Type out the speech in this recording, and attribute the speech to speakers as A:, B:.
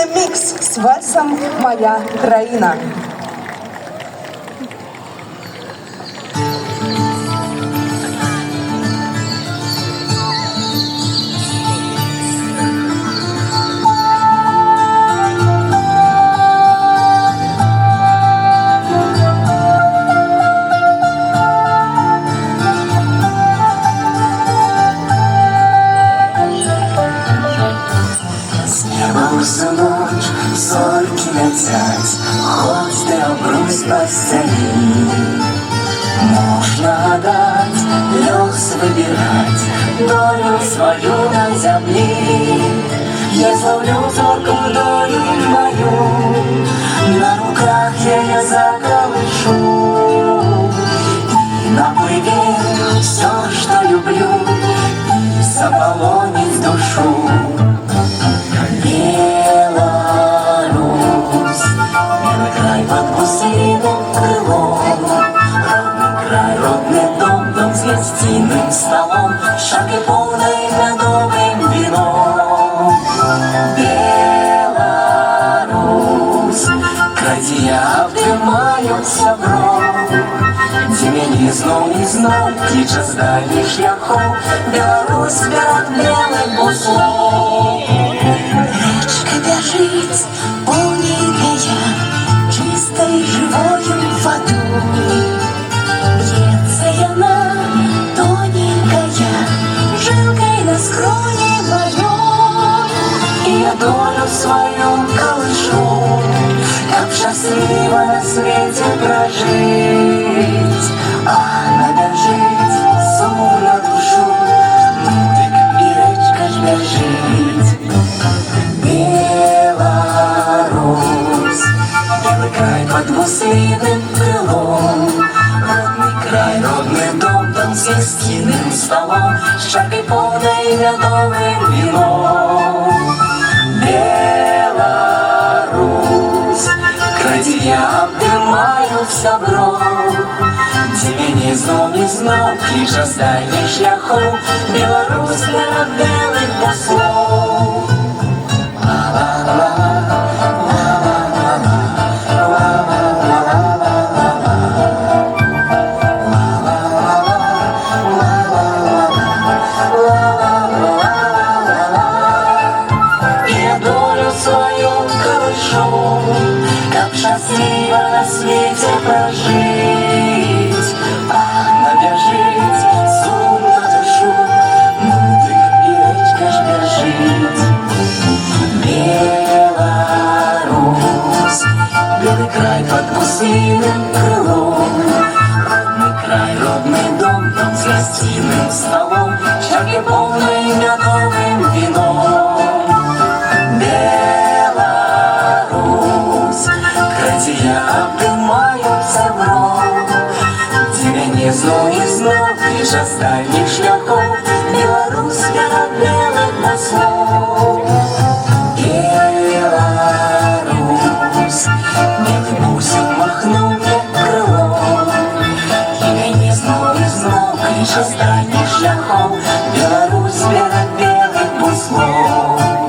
A: мікс з вальсом «Моя країна».
B: Всю ночь сорки летять, хоть ты обрусь постели. Можно гадать, лёс выбирать долю свою на земле. Я славлю зорку долю мою, на руках я ее заколышу. И наплывет все, что люблю, и заполонит душу. Гостиным столом, шаг и полный медовым вином. Беларусь, края обтримаються бром. Тебе не знал, клича с дальних шляхов. Беларусь перед белым буслом. Речка бежит, полненькая, чистой живою водой. Льется она тоненькая, жилкой на скроне моем. И я долю свою колышу, как счастливо на свете прожить. Она бежит, сум на душу, мудик и речка ж бежит. Беларусь, белый край под гусиным крылом. Родный край, родный дом, там с гостиным столом, с чаркой полной медовым вином. Беларусь, края обдымаются бром. Тебе не знал, клича с дальних шляхов. Беларусь перед белым послом. Как счастливо на свете прожить. Она бежит, сум на душу, мудик и речка ж бежит. Беларусь, белый край под гусиным крылом. Родный край, родный дом, там с гостиным столом, чарки полной медовым вином. Края обдымаются бром. Тебя не знал, клича с дальних шляхов. Беларусь перед белым послом. Беларусь, белый бусин махнул мне крылом. Тебя не знал, клича с дальних шляхов. Беларусь перед белым послом.